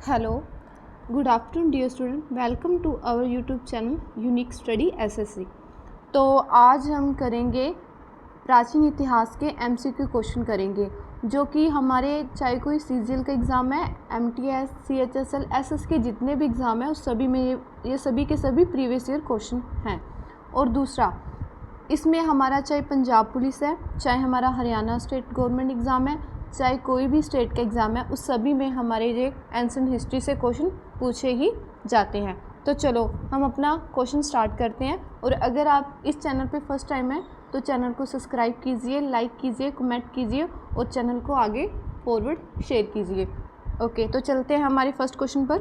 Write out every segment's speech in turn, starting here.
Hello, good afternoon dear student, welcome to our YouTube channel unique study SSC. तो आज हम करेंगे प्राचीन इतिहास के एमसीक्यू क्वेश्चन करेंगे, जो कि हमारे चाहे कोई सीजीएल का एग्ज़ाम है, एमटीएस, सीएचएसएल, एसएस के जितने भी एग्ज़ाम है उस सभी में ये सभी के सभी प्रीवियस ईयर क्वेश्चन हैं। और दूसरा, इसमें हमारा चाहे पंजाब पुलिस है, चाहे हमारा हरियाणा स्टेट गवर्नमेंट एग्ज़ाम है, चाहे कोई भी स्टेट का एग्ज़ाम है, उस सभी में हमारे ये एंशिएंट हिस्ट्री से क्वेश्चन पूछे ही जाते हैं। तो चलो हम अपना क्वेश्चन स्टार्ट करते हैं। और अगर आप इस चैनल पे फर्स्ट टाइम हैं तो चैनल को सब्सक्राइब कीजिए, लाइक कीजिए, कमेंट कीजिए और चैनल को आगे फॉरवर्ड शेयर कीजिए। ओके, तो चलते हैं हमारे फर्स्ट क्वेश्चन पर।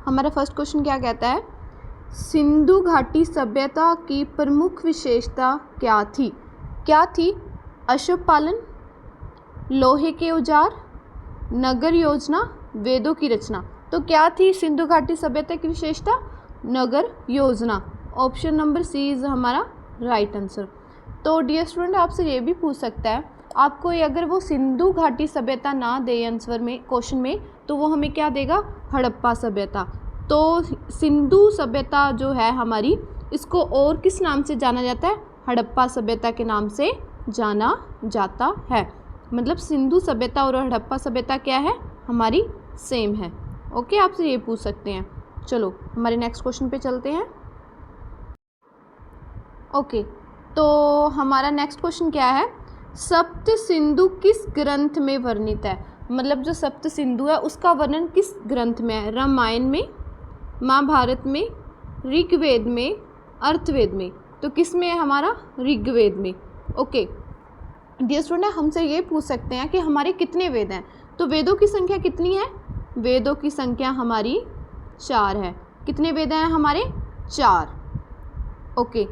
हमारा फर्स्ट क्वेश्चन क्या कहता है? सिंधु घाटी सभ्यता की प्रमुख विशेषता क्या थी? क्या थी? अश्व पालन, लोहे के औजार, नगर योजना, वेदों की रचना। तो क्या थी सिंधु घाटी सभ्यता की विशेषता? नगर योजना। ऑप्शन नंबर सी इज़ हमारा राइट आंसर। तो डियर स्टूडेंट, आपसे ये भी पूछ सकता है, आपको अगर वो सिंधु घाटी सभ्यता ना दे आंसर में, क्वेश्चन में, तो वो हमें क्या देगा? हड़प्पा सभ्यता। तो सिंधु सभ्यता जो है हमारी, इसको और किस नाम से जाना जाता है? हड़प्पा सभ्यता के नाम से जाना जाता है। मतलब सिंधु सभ्यता और हड़प्पा सभ्यता क्या है? हमारी सेम है। ओके, आपसे ये पूछ सकते हैं। चलो हमारे नेक्स्ट क्वेश्चन पे चलते हैं। ओके, तो हमारा नेक्स्ट क्वेश्चन क्या है? सप्त सिंधु किस ग्रंथ में वर्णित है? मतलब जो सप्त सिंधु है उसका वर्णन किस ग्रंथ में है? रामायण में, महाभारत में, ऋग्वेद में, अर्थवेद में। तो किस में है हमारा? ऋग्वेद में। ओके डियर स्टूडेंट, हमसे ये पूछ सकते हैं कि हमारे कितने वेद हैं? तो वेदों की संख्या कितनी है? वेदों की संख्या हमारी 4 है। कितने वेद हैं हमारे? 4। ओके,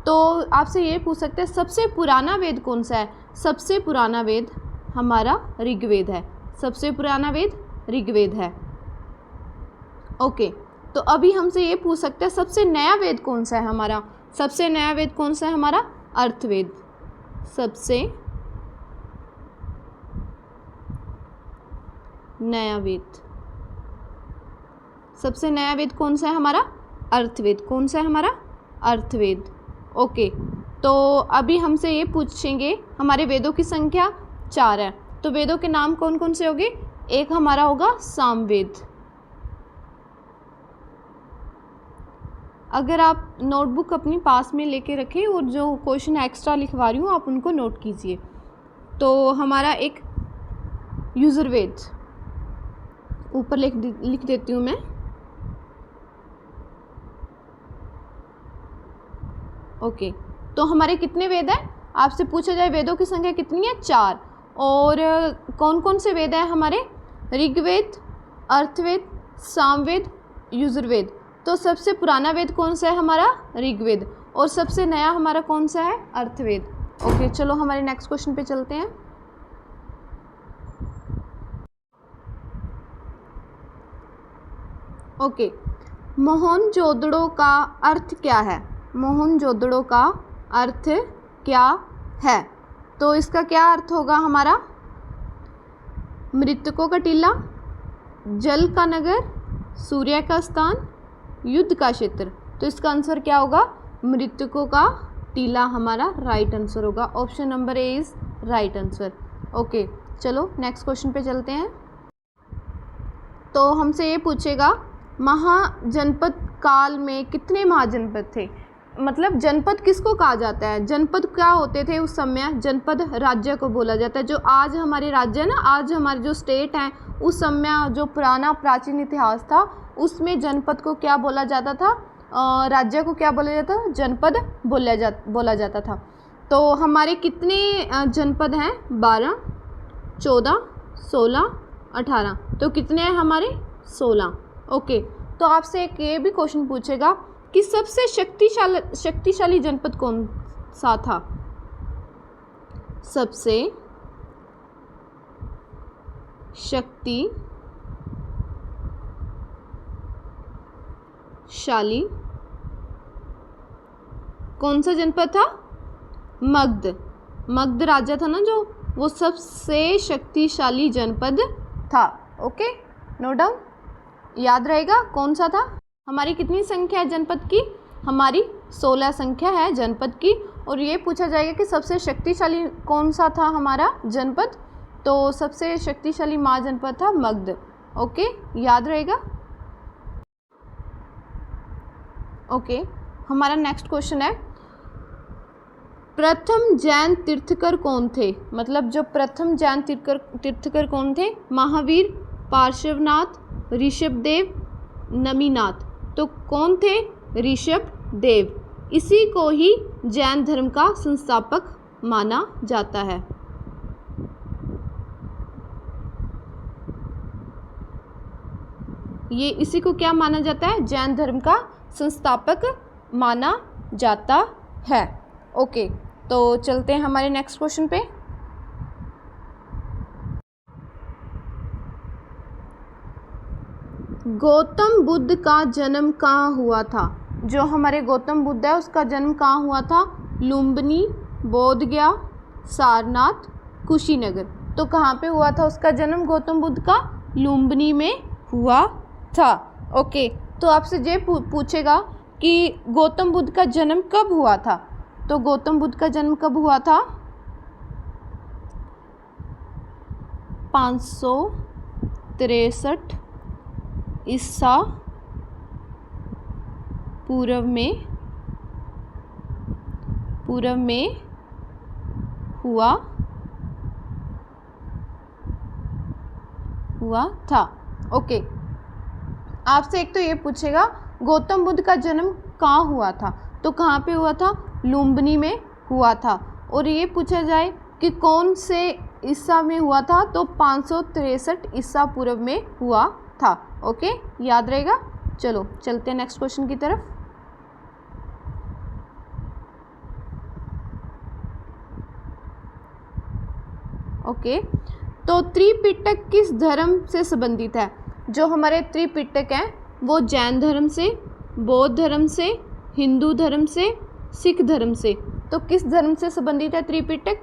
तो आपसे ये पूछ सकते हैं सबसे पुराना वेद कौन सा है? सबसे पुराना वेद हमारा ऋग्वेद है। सबसे पुराना वेद ऋग्वेद है। ओके, तो अभी हमसे ये पूछ सकते हैं सबसे नया वेद कौन सा है हमारा? सबसे नया वेद कौन सा है हमारा? अर्थवेद। सबसे नया वेद, सबसे नया वेद कौन सा है हमारा? अर्थवेद। कौन सा है हमारा? अर्थवेद। ओके, तो अभी हमसे ये पूछेंगे, हमारे वेदों की संख्या 4 है, तो वेदों के नाम कौन कौन से होंगे? एक हमारा होगा सामवेद। अगर आप नोटबुक अपनी पास में लेके रखें और जो क्वेश्चन एक्स्ट्रा लिखवा रही हूँ आप उनको नोट कीजिए। तो हमारा एक युजुर्वेद, ऊपर लिख देती हूँ मैं। ओके, तो हमारे कितने वेद हैं? आपसे पूछा जाए वेदों की संख्या कितनी है? 4। और कौन कौन से वेद हैं हमारे? ऋग्वेद, अर्थवेद, सामवेद, युजुर्वेद। तो सबसे पुराना वेद कौन सा है हमारा? ऋग्वेद। और सबसे नया हमारा कौन सा है? अर्थवेद। ओके, चलो हमारे नेक्स्ट क्वेश्चन पे चलते हैं। ओके, मोहनजोदड़ो का अर्थ क्या है? मोहनजोदड़ो का अर्थ क्या है? तो इसका क्या अर्थ होगा हमारा? मृतकों का टीला, जल का नगर, सूर्य का स्थान, युद्ध का क्षेत्र। तो इसका आंसर क्या होगा? मृतकों का टीला हमारा राइट आंसर होगा। Option number A is right answer. Okay, चलो नेक्स्ट क्वेश्चन पे चलते हैं। तो हमसे ये पूछेगा, महाजनपद काल में कितने महाजनपद थे? मतलब जनपद किसको कहा जाता है? जनपद क्या होते थे उस समय? जनपद राज्य को बोला जाता है। जो आज हमारे राज्य है ना, आज हमारे जो स्टेट हैं, उस समय जो पुराना प्राचीन इतिहास था उसमें जनपद को क्या बोला जाता था? राज्य को क्या बोला जाता था? जनपद बोला जाता था। तो हमारे कितने जनपद हैं? 12, 14, 16, 18। तो कितने हैं हमारे? 16। ओके, तो आपसे एक ये भी क्वेश्चन पूछेगा कि सबसे शक्तिशाली जनपद कौन सा था? सबसे शक्तिशाली कौन सा जनपद था? मगध राजा था ना जो, वो सबसे शक्तिशाली जनपद था। ओके, नोट डाउन, याद रहेगा कौन सा था। हमारी कितनी संख्या है जनपद की, हमारी 16 संख्या है जनपद की। और ये पूछा जाएगा कि सबसे शक्तिशाली कौन सा था हमारा जनपद, तो सबसे शक्तिशाली महाजनपद था मगध। ओके, याद रहेगा। ओके, हमारा नेक्स्ट क्वेश्चन है प्रथम जैन तीर्थकर कौन थे, मतलब जो प्रथम जैन तीर्थकर कौन थे, महावीर, पार्श्वनाथ, ऋषभदेव, नमीनाथ। तो कौन थे, ऋषभदेव। इसी को ही जैन धर्म का संस्थापक माना जाता है। ये इसी को क्या माना जाता है, जैन धर्म का संस्थापक माना जाता है। ओके, तो चलते हैं हमारे नेक्स्ट क्वेश्चन पे। गौतम बुद्ध का जन्म कहाँ हुआ था, जो हमारे गौतम बुद्ध है उसका जन्म कहाँ हुआ था, लुम्बिनी, बोधगया, सारनाथ, कुशीनगर। तो कहाँ पे हुआ था उसका जन्म गौतम बुद्ध का, लुम्बिनी में हुआ था। ओके, तो आपसे ये पूछेगा कि गौतम बुद्ध का जन्म कब हुआ था, तो गौतम बुद्ध का जन्म कब हुआ था, 563 ईसा पूर्व में हुआ था। ओके, आपसे एक तो ये पूछेगा गौतम बुद्ध का जन्म कहाँ हुआ था, तो कहाँ पे हुआ था, लुम्बिनी में हुआ था। और ये पूछा जाए कि कौन से ईसा में हुआ था, तो 563 ईसा पूर्व में हुआ था। ओके, याद रहेगा। चलो चलते हैं नेक्स्ट क्वेश्चन की तरफ। ओके, तो त्रिपिटक किस धर्म से संबंधित है, जो हमारे त्रिपिटक हैं वो जैन धर्म से, बौद्ध धर्म से, हिंदू धर्म से, सिख धर्म से। तो किस धर्म से संबंधित है त्रिपिटक,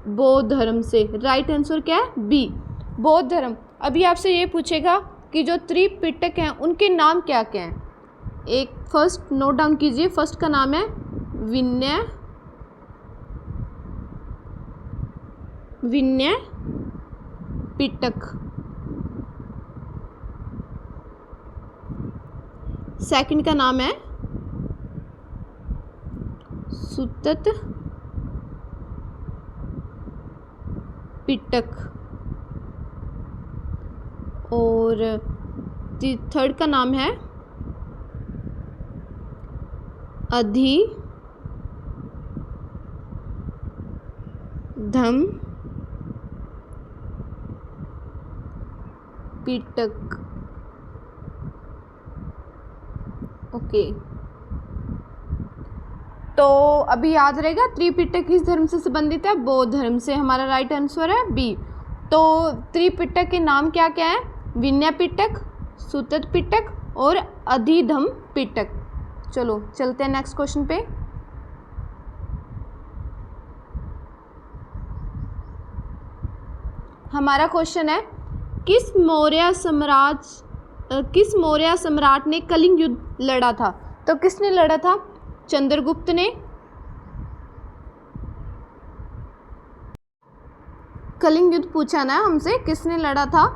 बौद्ध धर्म से। राइट आंसर क्या है, बी, बौद्ध धर्म। अभी आपसे ये पूछेगा कि जो त्रिपिटक हैं उनके नाम क्या क्या हैं। एक फर्स्ट नोट डाउन कीजिए, फर्स्ट का नाम है विनय पिटक, सेकंड का नाम है सुत्तत पिटक, और थर्ड का नाम है अधिधम पिटक। ओके, तो अभी याद रहेगा त्रिपिटक किस धर्म से संबंधित है, बौद्ध धर्म से। हमारा राइट आंसर है बी। तो त्रिपिटक के नाम क्या क्या है, विनय पिटक, सुत्तत पिटक और अधिधम पिटक। चलो चलते हैं नेक्स्ट क्वेश्चन पे। हमारा क्वेश्चन है किस मौर्य सम्राट ने कलिंग युद्ध लड़ा था। तो किसने लड़ा था, चंद्रगुप्त ने, कलिंग युद्ध पूछा ना हमसे, किसने लड़ा था,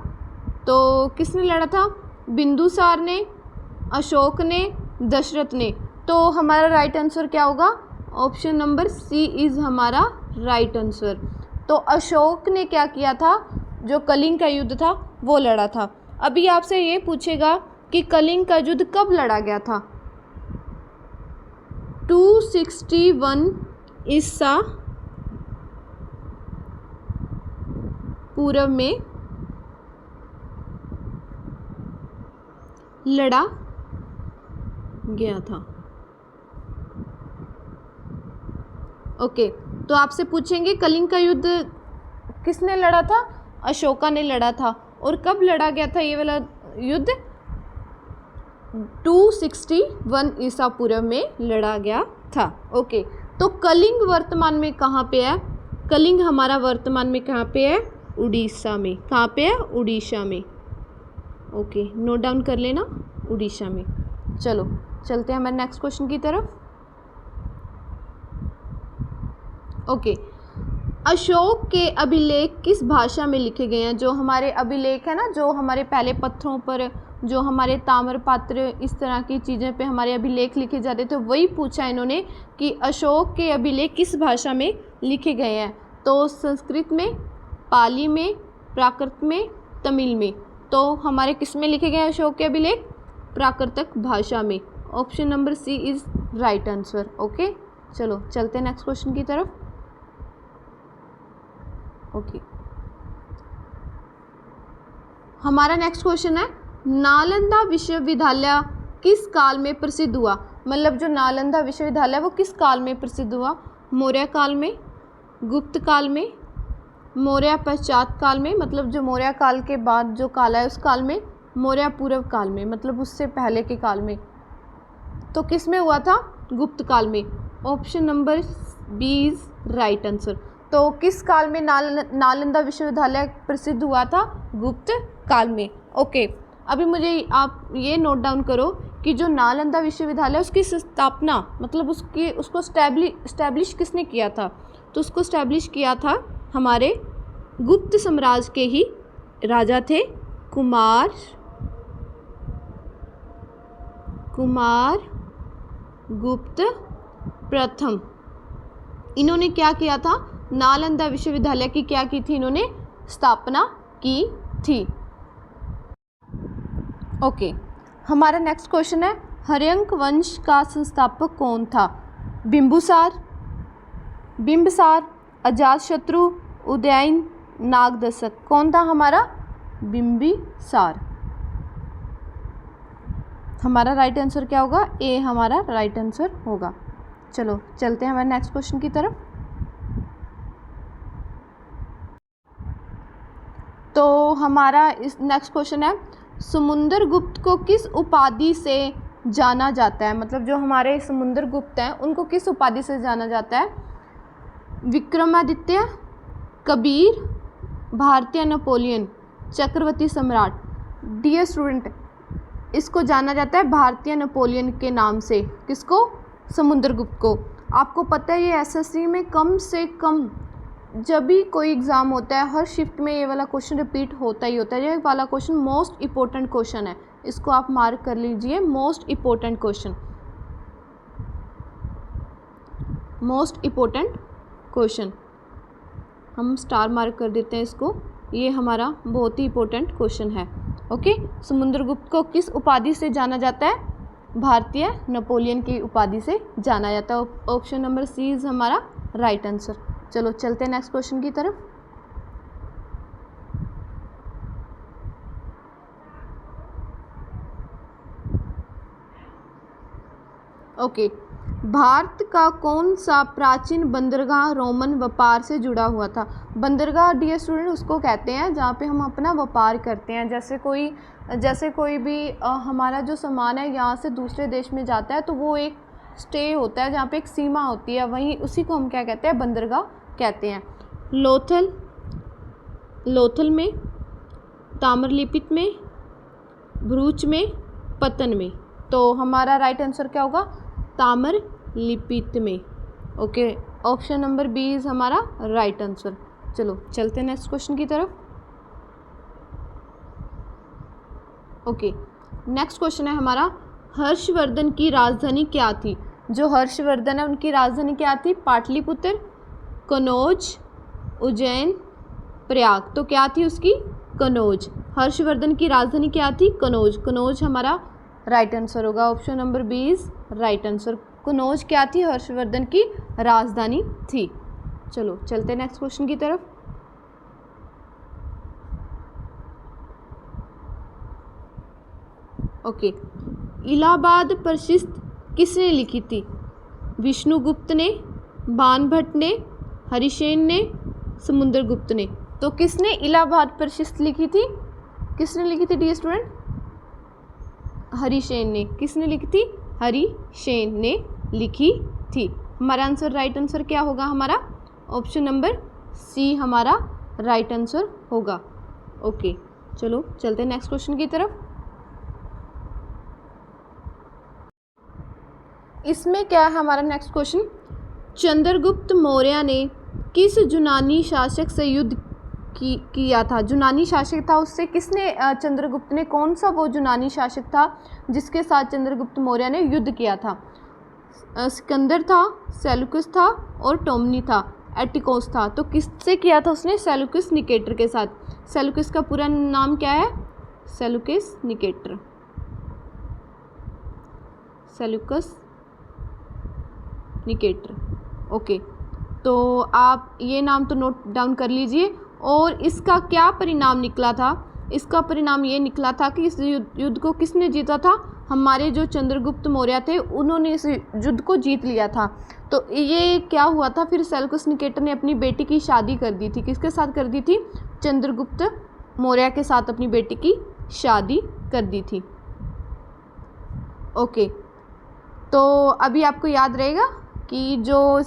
तो किसने लड़ा था, बिंदुसार ने, अशोक ने, दशरथ ने। तो हमारा राइट आंसर क्या होगा, ऑप्शन नंबर सी इज़ हमारा राइट आंसर। तो अशोक ने क्या किया था, जो कलिंग का युद्ध था वो लड़ा था। अभी आपसे ये पूछेगा कि कलिंग का युद्ध कब लड़ा गया था, 261 ईसा पूर्व में लड़ा गया था। ओके, तो आपसे पूछेंगे कलिंग का युद्ध किसने लड़ा था, अशोका ने लड़ा था। और कब लड़ा गया था ये वाला युद्ध, 261 ईसा पूर्व में लड़ा गया था। ओके, तो कलिंग वर्तमान में कहाँ पे है, कलिंग हमारा वर्तमान में कहाँ पे है, उड़ीसा में। कहाँ पे है, उड़ीसा में। ओके, नोट डाउन कर लेना, उड़ीसा में। चलो चलते हैं हमारे नेक्स्ट क्वेश्चन की तरफ। ओके, अशोक के अभिलेख किस भाषा में लिखे गए हैं? जो हमारे अभिलेख है ना, जो हमारे पहले पत्थरों पर, जो हमारे ताम्रपत्र, इस तरह की चीज़ें पे हमारे अभिलेख लिखे जाते थे, वही पूछा इन्होंने कि अशोक के अभिलेख किस भाषा में लिखे गए हैं। तो संस्कृत में, पाली में, प्राकृत में, तमिल में। तो हमारे किस में लिखे गए हैं अशोक के अभिलेख? प्राकृतिक भाषा में। Option number C is right answer. Okay, चलो चलते हैं नेक्स्ट क्वेश्चन की तरफ। ओके, हमारा नेक्स्ट क्वेश्चन है, नालंदा विश्वविद्यालय किस काल में प्रसिद्ध हुआ? मतलब जो नालंदा विश्वविद्यालय वो किस काल में प्रसिद्ध हुआ? मौर्य काल में, गुप्त काल में, मौर्य पश्चात काल में, मतलब जो मौर्य काल के बाद जो काल है उस काल में, मौर्य पूर्व काल में, मतलब उससे पहले के काल में। तो किस में हुआ था? गुप्त काल में। Option number B is right answer. तो किस काल में नालंदा विश्वविद्यालय प्रसिद्ध हुआ था? गुप्त काल में। ओके, अभी मुझे आप ये नोट डाउन करो कि जो नालंदा विश्वविद्यालय उसकी स्थापना, मतलब उसको इस्टेब्लिश किसने किया था? तो उसको इस्टेब्लिश किया था हमारे गुप्त साम्राज्य के ही राजा थे, कुमार गुप्त प्रथम। इन्होंने क्या किया था? नालंदा विश्वविद्यालय की क्या की थी? इन्होंने स्थापना की थी। ओके, हमारा नेक्स्ट क्वेश्चन है, हर्यंक वंश का संस्थापक कौन था? बिंबिसार, अजातशत्रु, उदयन, नागदशक। कौन था हमारा? बिंबिसार। हमारा राइट आंसर क्या होगा? ए हमारा राइट आंसर होगा। चलो चलते हैं हमारे नेक्स्ट क्वेश्चन की तरफ। तो हमारा इस नेक्स्ट क्वेश्चन है, समुद्रगुप्त को किस उपाधि से जाना जाता है? मतलब जो हमारे समुद्रगुप्त हैं उनको किस उपाधि से जाना जाता है? विक्रमादित्य, कबीर, भारतीय नेपोलियन, चक्रवर्ती सम्राट। डियर स्टूडेंट, इसको जाना जाता है भारतीय नेपोलियन के नाम से। किसको? समुद्रगुप्त को। आपको पता है ये एसएससी में कम से कम जब भी कोई एग्ज़ाम होता है हर शिफ्ट में ये वाला क्वेश्चन रिपीट होता ही होता है। ये वाला क्वेश्चन मोस्ट इम्पोर्टेंट क्वेश्चन है, इसको आप मार्क कर लीजिए। मोस्ट इम्पोर्टेंट क्वेश्चन हम स्टार मार्क कर देते हैं इसको। ये हमारा बहुत ही इम्पोर्टेंट क्वेश्चन है। ओके, समुद्रगुप्त को किस उपाधि से जाना जाता है? भारतीय नेपोलियन की उपाधि से जाना जाता है। ऑप्शन नंबर सी इज़ हमारा राइट आंसर। चलो चलते हैं नेक्स्ट क्वेश्चन की तरफ। ओके, भारत का कौन सा प्राचीन बंदरगाह रोमन व्यापार से जुड़ा हुआ था? बंदरगाह डियर स्टूडेंट उसको कहते हैं जहाँ पे हम अपना व्यापार करते हैं। जैसे कोई भी हमारा जो सामान है यहाँ से दूसरे देश में जाता है तो वो एक स्टे होता है जहाँ पे एक सीमा होती है, वहीं उसी को हम क्या कहते हैं? बंदरगाह कहते हैं। लोथल में, ताम्रलिप्त में, भरूच में, पतन में। तो हमारा राइट आंसर क्या होगा? ताम्रलिप्त में। Okay, option number B is हमारा राइट आंसर। चलो चलते हैं नेक्स्ट क्वेश्चन की तरफ। ओके, नेक्स्ट क्वेश्चन है हमारा, हर्षवर्धन की राजधानी क्या थी? जो हर्षवर्धन है उनकी राजधानी क्या थी? पाटलिपुत्र, कनौज, उज्जैन, प्रयाग। तो क्या थी उसकी? कनौज। हर्षवर्धन की राजधानी क्या थी? कनौज। कनौज हमारा राइट आंसर होगा। Option number B is right answer. Kannauj क्या थी? हर्षवर्धन की राजधानी थी। चलो चलते हैं नेक्स्ट क्वेश्चन की तरफ। ओके, इलाहाबाद प्रशिस्त किसने लिखी थी? विष्णुगुप्त ने, बाणभट्ट ने, हरिसेन ने, समुद्रगुप्त ने। तो किसने इलाहाबाद प्रशिस्त लिखी थी? किसने लिखी थी डियर स्टूडेंट? हरिसेन ने। किसने लिखी थी? हरिसेन ने लिखी थी। हमारा आंसर राइट आंसर क्या होगा? हमारा ऑप्शन नंबर सी हमारा राइट आंसर होगा। ओके, चलो चलते हैं नेक्स्ट क्वेश्चन की तरफ। इसमें क्या है हमारा नेक्स्ट क्वेश्चन, चंद्रगुप्त मौर्य ने किस यूनानी शासक से युद्ध किया था। यूनानी शासक था, उससे किसने चंद्रगुप्त ने, कौन सा वो यूनानी शासक था जिसके साथ चंद्रगुप्त मौर्य ने युद्ध किया था। सिकंदर था, सेल्यूकस था और टोमनी था, एटिकोस था। तो किससे किया था उसने, सेल्यूकस निकेटर के साथ। सेल्यूकस का पूरा नाम क्या है, Seleucus Nicator, Seleucus Nicator. Okay, तो आप ये नाम तो नोट डाउन कर लीजिए। और इसका क्या परिणाम निकला था, इसका परिणाम ये निकला था कि इस युद्ध को किसने जीता था, हमारे जो चंद्रगुप्त मौर्य थे उन्होंने इस युद्ध को जीत लिया था। तो ये क्या हुआ था, फिर सेल्यूकस निकेटर ने अपनी बेटी की शादी कर दी थी, किसके साथ कर दी थी, चंद्रगुप्त मौर्य के साथ अपनी बेटी की शादी कर दी थी। ओके, तो अभी आपको याद रहेगा कि जो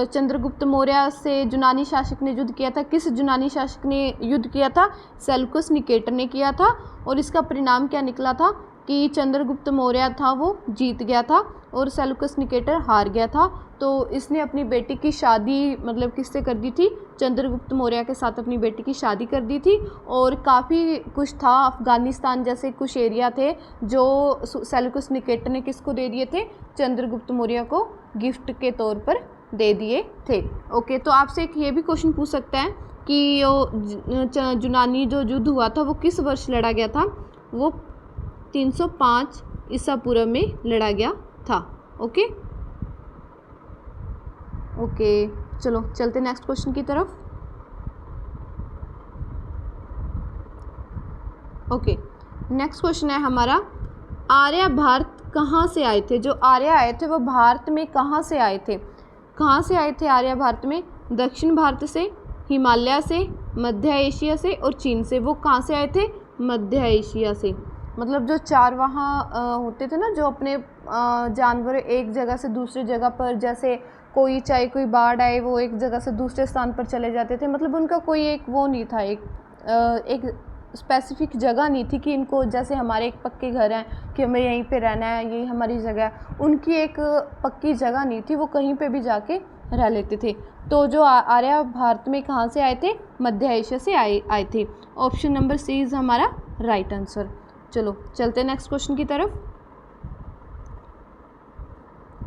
चंद्रगुप्त मौर्य से यूनानी शासक ने युद्ध किया था, किस यूनानी शासक ने युद्ध किया था, सेल्यूकस निकेटर ने किया था। और इसका परिणाम क्या निकला था कि चंद्रगुप्त मौर्य था वो जीत गया था और सेल्यूकस निकेटर हार गया था। तो इसने अपनी बेटी की शादी मतलब किससे कर दी थी, चंद्रगुप्त मौर्य के साथ अपनी बेटी की शादी कर दी थी। और काफ़ी कुछ था, अफ़गानिस्तान जैसे कुछ एरिया थे जो सेल्यूकस निकेटर ने किसको दे दिए थे, चंद्रगुप्त मौर्य को गिफ्ट के तौर पर दे दिए थे। ओके, तो आपसे एक ये भी क्वेश्चन पूछ सकता है कि यूनानी जो युद्ध हुआ था वो किस वर्ष लड़ा गया था, वो 305 ईसा पूर्व में लड़ा गया था। ओके ओके, चलो चलते नेक्स्ट क्वेश्चन की तरफ। ओके, नेक्स्ट क्वेश्चन है हमारा, आर्य भारत कहाँ से आए थे। जो आर्य आए थे वो भारत में कहाँ से आए थे, कहाँ से आए थे आर्य भारत में, दक्षिण भारत से, हिमालय से, मध्य एशिया से और चीन से। वो कहाँ से आए थे, मध्य एशिया से। मतलब जो चार वहाँ होते थे ना, जो अपने जानवर एक जगह से दूसरी जगह पर, जैसे कोई चाहे कोई बाढ़ आए वो एक जगह से दूसरे स्थान पर चले जाते थे। मतलब उनका कोई एक वो नहीं था, एक स्पेसिफिक जगह नहीं थी कि इनको, जैसे हमारे एक पक्के घर हैं कि हमें यहीं पे रहना है, यही हमारी जगह है। उनकी एक पक्की जगह नहीं थी, वो कहीं पे भी जाके रह लेते थे। तो जो आर्य भारत में कहाँ से आए थे, मध्य एशिया से आए थे। ऑप्शन नंबर सी इज़ हमारा राइट आंसर। चलो चलते हैं नेक्स्ट क्वेश्चन की तरफ।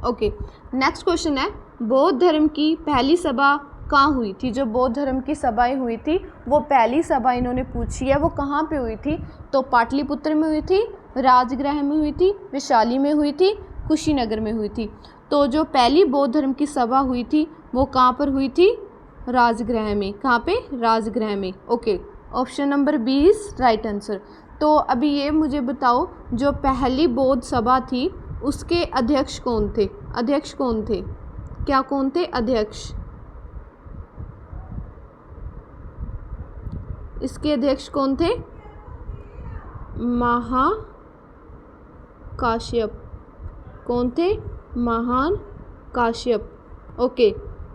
ओके, नेक्स्ट क्वेश्चन है, बौद्ध धर्म की पहली सभा कहाँ हुई थी। जो बौद्ध धर्म की सभाएं हुई थी वो पहली सभा इन्होंने पूछी है, वो कहाँ पे हुई थी। तो पाटलिपुत्र में हुई थी, राजगृह में हुई थी, वैशाली में हुई थी, कुशीनगर में हुई थी। तो जो पहली बौद्ध धर्म की सभा हुई थी वो कहाँ पर हुई थी, राजगृह में। कहाँ पे, राजगृह में। Okay, option number B is right answer. तो अभी ये मुझे बताओ, जो पहली बौद्ध सभा थी उसके अध्यक्ष कौन थे, अध्यक्ष कौन थे, क्या कौन थे अध्यक्ष, इसके अध्यक्ष कौन थे, महाकाश्यप। कौन थे, महान काश्यप। ओके,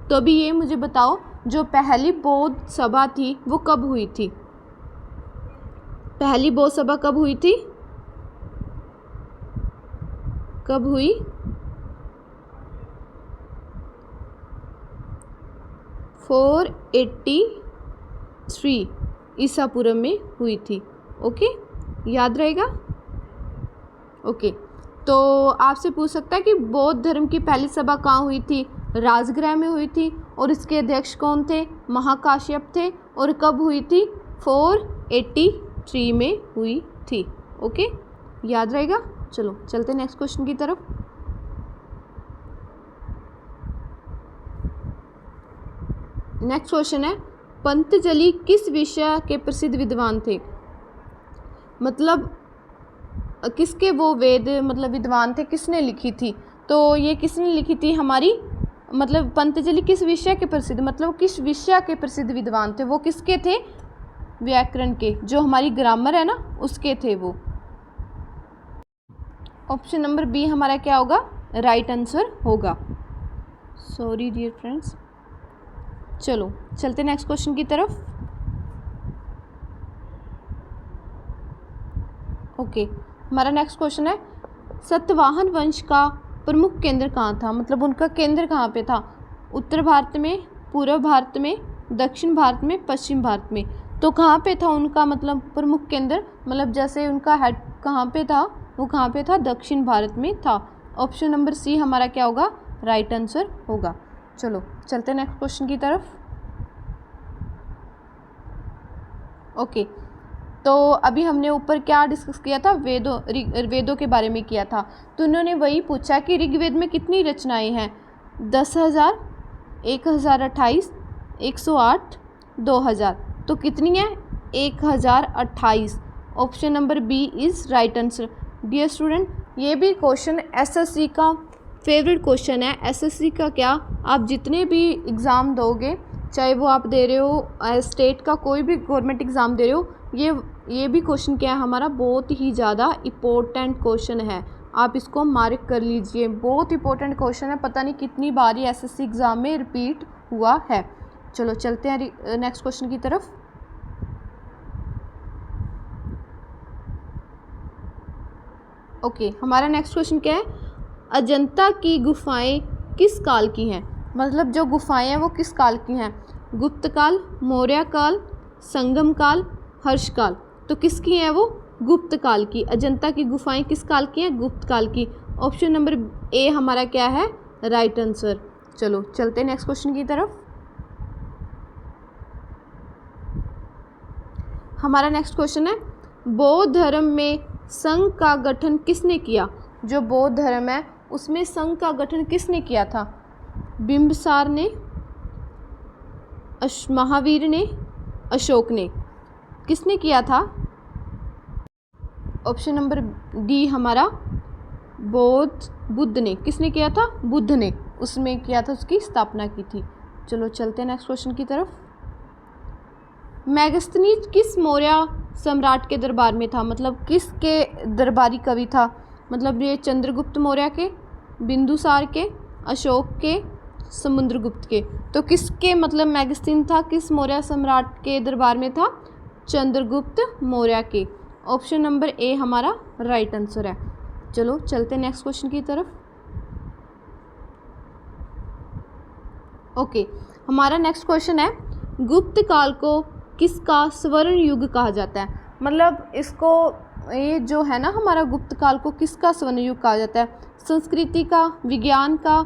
तो अभी ये मुझे बताओ, जो पहली बौद्ध सभा थी वो कब हुई थी, पहली बौद्ध सभा कब हुई थी, कब हुई, फोर 83 ईसा पूर्व में हुई थी। ओके, याद रहेगा। ओके, तो आपसे पूछ सकता है कि बौद्ध धर्म की पहली सभा कहाँ हुई थी, राजगृह में हुई थी। और इसके अध्यक्ष कौन थे, महाकाश्यप थे। और कब हुई थी, 483 में हुई थी। ओके, याद रहेगा। चलो चलते नेक्स्ट क्वेश्चन की तरफ। नेक्स्ट क्वेश्चन है, पंतजलि किस विषय के प्रसिद्ध विद्वान थे। मतलब किसके वो वेद मतलब विद्वान थे, किसने लिखी थी। तो ये किसने लिखी थी हमारी, मतलब पंतजलि किस विषय के प्रसिद्ध, मतलब किस विषय के प्रसिद्ध विद्वान थे, वो किसके थे, व्याकरण के, जो हमारी ग्रामर है ना उसके थे वो। ऑप्शन नंबर बी हमारा क्या होगा, राइट आंसर होगा। Sorry dear friends. चलो चलते नेक्स्ट क्वेश्चन की तरफ। ओके, हमारा नेक्स्ट क्वेश्चन है, सतवाहन वंश का प्रमुख केंद्र कहाँ था, मतलब उनका केंद्र कहाँ पे था, उत्तर भारत में, पूर्व भारत में, दक्षिण भारत में, पश्चिम भारत में। तो कहाँ पे था उनका मतलब प्रमुख केंद्र, मतलब जैसे उनका हेड कहाँ पे था, वो कहाँ पे था, दक्षिण भारत में था। ऑप्शन नंबर सी हमारा क्या होगा, राइट आंसर होगा। चलो चलते हैं नेक्स्ट क्वेश्चन की तरफ। ओके, तो अभी हमने ऊपर क्या डिस्कस किया था, वेदों के बारे में किया था। तो उन्होंने वही पूछा कि ऋग्वेद में कितनी रचनाएं हैं, 10,000, 1,028, 108, 2,000। तो कितनी है, 1,028। Option number B is right answer. Dear student, ये भी क्वेश्चन एसएससी का फेवरेट क्वेश्चन है। एसएससी का क्या, आप जितने भी एग्ज़ाम दोगे, चाहे वो आप दे रहे हो स्टेट का कोई भी गवर्नमेंट एग्ज़ाम दे रहे हो, ये भी क्वेश्चन क्या है हमारा, बहुत ही ज़्यादा इम्पोर्टेंट क्वेश्चन है। आप इसको मार्क कर लीजिए, बहुत इंपॉर्टेंट क्वेश्चन है, पता नहीं कितनी बार ये एसएससी एग्ज़ाम में रिपीट हुआ है। चलो चलते हैं नेक्स्ट क्वेश्चन की तरफ। ओके, हमारा नेक्स्ट क्वेश्चन क्या है, अजंता की गुफाएं किस काल की हैं, मतलब जो गुफाएं हैं वो किस काल की हैं, गुप्त काल, मौर्य काल, संगम काल, हर्ष काल। तो किसकी हैं वो, गुप्त काल की। अजंता की गुफाएं किस काल की हैं, गुप्त काल की। ऑप्शन नंबर ए हमारा क्या है, राइट आंसर। चलो चलते हैं नेक्स्ट क्वेश्चन की तरफ। हमारा नेक्स्ट क्वेश्चन है, बौद्ध धर्म में संघ का गठन किसने किया, जो बौद्ध धर्म है उसमें संघ का गठन किसने किया था, बिंबिसार ने, महावीर ने, अशोक ने, किसने किया था। ऑप्शन नंबर डी हमारा बुद्ध ने, किसने किया था, बुद्ध ने उसमें किया था, उसकी स्थापना की थी। चलो चलते हैं नेक्स्ट क्वेश्चन की तरफ। मेगास्थनीज किस मौर्य सम्राट के दरबार में था, मतलब किसके दरबारी कवि था, मतलब ये चंद्रगुप्त मौर्य के, बिंदुसार के, अशोक के, समुद्रगुप्त के। तो किसके मतलब मेगास्थनीज था, किस मौर्य सम्राट के दरबार में था, चंद्रगुप्त मौर्य के। ऑप्शन नंबर ए हमारा राइट आंसर है। चलो चलते हैं नेक्स्ट क्वेश्चन की तरफ। ओके, हमारा नेक्स्ट क्वेश्चन है, गुप्त काल को किसका स्वर्ण युग कहा जाता है, मतलब इसको ये जो है ना हमारा गुप्त काल को किसका स्वर्ण युग कहा जाता है, संस्कृति का, विज्ञान का,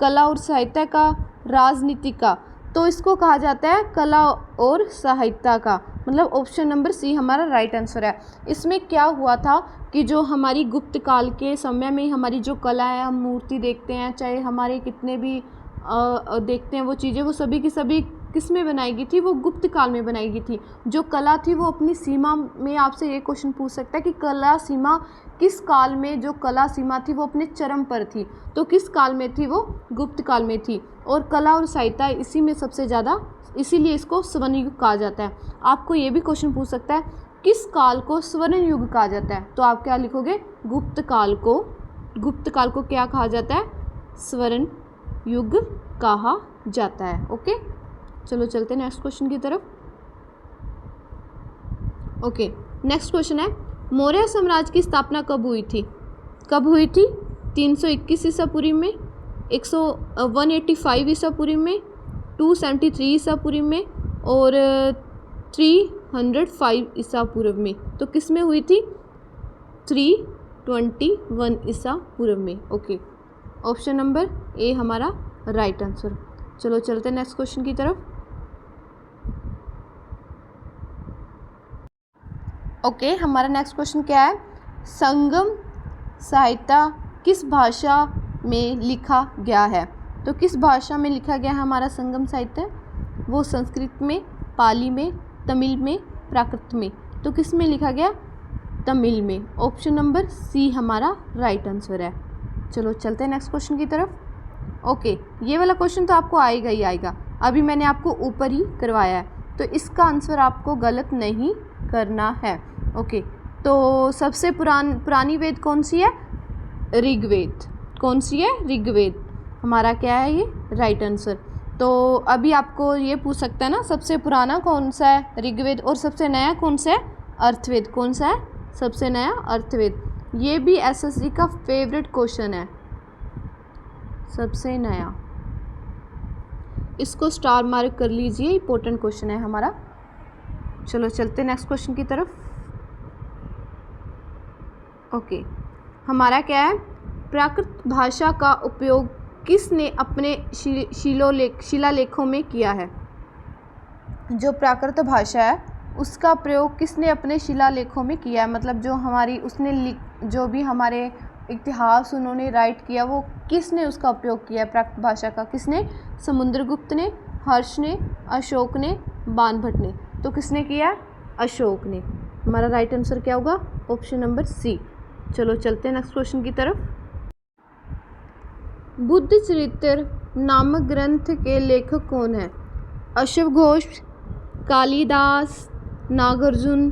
कला और साहित्य का, राजनीति का। तो इसको कहा जाता है कला और साहित्य का, मतलब ऑप्शन नंबर सी हमारा राइट आंसर है। इसमें क्या हुआ था कि जो हमारी गुप्त काल के समय में हमारी जो कला है, हम मूर्ति देखते हैं, चाहे हमारे कितने भी देखते हैं वो चीज़ें, वो सभी की सभी किस में बनाई गई थी, वो गुप्त काल में बनाई गई थी। जो कला थी वो अपनी सीमा में, आपसे ये क्वेश्चन पूछ सकता है कि कला सीमा किस काल में, जो कला सीमा थी वो अपने चरम पर थी, तो किस काल में थी, वो गुप्त काल में थी। और कला और साहित्य इसी में सबसे ज़्यादा, इसीलिए इसको स्वर्ण युग कहा जाता है। आपको ये भी क्वेश्चन पूछ सकता है किस काल को स्वर्ण युग कहा जाता है, तो आप क्या लिखोगे, गुप्त काल को, गुप्त काल को क्या कहा जाता है, स्वर्ण युग कहा जाता है। ओके, चलो चलते हैं नेक्स्ट क्वेश्चन की तरफ। ओके, नेक्स्ट क्वेश्चन है, मौर्य साम्राज्य की स्थापना कब हुई थी, कब हुई थी, 321 ईसा पूर्व में, 185 ईसा पूर्व में, 273 ईसा पूर्व में और 305 ईसा पूर्व में। तो किस में हुई थी, 321 ईसा पूर्व में। ओके, ऑप्शन नंबर ए हमारा राइट आंसर। चलो चलते हैं नेक्स्ट क्वेश्चन की तरफ। ओके, हमारा नेक्स्ट क्वेश्चन क्या है, संगम साहित्य किस भाषा में लिखा गया है, तो किस भाषा में लिखा गया है हमारा संगम साहित्य, वो संस्कृत में, पाली में, तमिल में, प्राकृत में। तो किस में लिखा गया, तमिल में। ऑप्शन नंबर सी हमारा राइट आंसर है। चलो चलते हैं नेक्स्ट क्वेश्चन की तरफ। ओके, ये वाला क्वेश्चन तो आपको आएगा ही आएगा, अभी मैंने आपको ऊपर ही करवाया है, तो इसका आंसर आपको गलत नहीं करना है। ओके, तो सबसे पुरानी वेद कौन सी है, ऋग्वेद। कौन सी है, ऋग्वेद। हमारा क्या है ये, राइट आंसर। तो अभी आपको ये पूछ सकता है ना, सबसे पुराना कौन सा है, ऋग्वेद, और सबसे नया कौन सा है, अर्थवेद। कौन सा है, सबसे नया अर्थवेद। ये भी एसएससी का फेवरेट क्वेश्चन है, सबसे नया। इसको स्टार मार्क कर लीजिए, इंपॉर्टेंट क्वेश्चन है हमारा। चलो चलते नेक्स्ट क्वेश्चन की तरफ। ओके, हमारा क्या है, प्राकृत भाषा का उपयोग किसने अपने शिलालेखों में किया है। जो प्राकृत भाषा है उसका प्रयोग किसने अपने शिलालेखों में किया है, मतलब जो हमारी उसने जो भी हमारे इतिहास उन्होंने राइट किया वो किसने उसका उपयोग किया है प्राकृत भाषा का, किसने, समुद्रगुप्त ने, हर्ष ने, अशोक ने, बाणभट्ट ने। तो किसने किया, अशोक ने। हमारा राइट आंसर क्या होगा, ऑप्शन नंबर सी। चलो चलते हैं नेक्स्ट क्वेश्चन की तरफ। बुद्ध चरित्र नामक ग्रंथ के लेखक कौन है। अश्व घोष, कालिदास, नागार्जुन,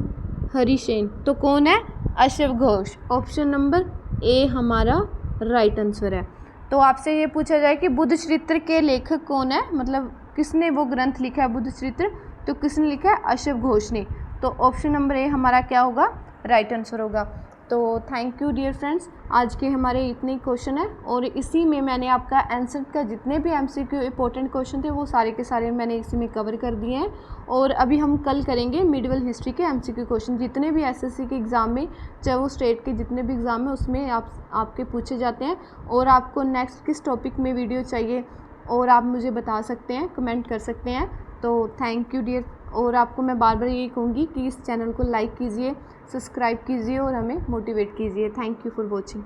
हरिसेन। तो कौन है, अश्व घोष। ऑप्शन नंबर ए हमारा राइट आंसर है। तो आपसे ये पूछा जाए कि बुद्ध चरित्र के लेखक कौन है, मतलब किसने वो ग्रंथ लिखा है बुद्ध चरित्र, तो किसने लिखा है, अश्व घोष ने। तो ऑप्शन नंबर ए हमारा क्या होगा, राइट आंसर होगा। तो थैंक यू डियर फ्रेंड्स, आज के हमारे इतने क्वेश्चन हैं और इसी में मैंने आपका आंसर का जितने भी एमसीक्यू इंपॉर्टेंट क्वेश्चन थे वो सारे के सारे मैंने इसी में कवर कर दिए हैं। और अभी हम कल करेंगे मिडिवल हिस्ट्री के एमसीक्यू क्वेश्चन, जितने भी एसएससी के एग्ज़ाम में, चाहे वो स्टेट के जितने भी एग्ज़ाम में उसमें आपके पूछे जाते हैं। और आपको नेक्स्ट किस टॉपिक में वीडियो चाहिए और आप मुझे बता सकते हैं, कमेंट कर सकते हैं। तो थैंक यू डियर। और आपको मैं बार बार यही कहूँगी कि इस चैनल को लाइक कीजिए, सब्सक्राइब कीजिए और हमें मोटिवेट कीजिए। Thank you for watching.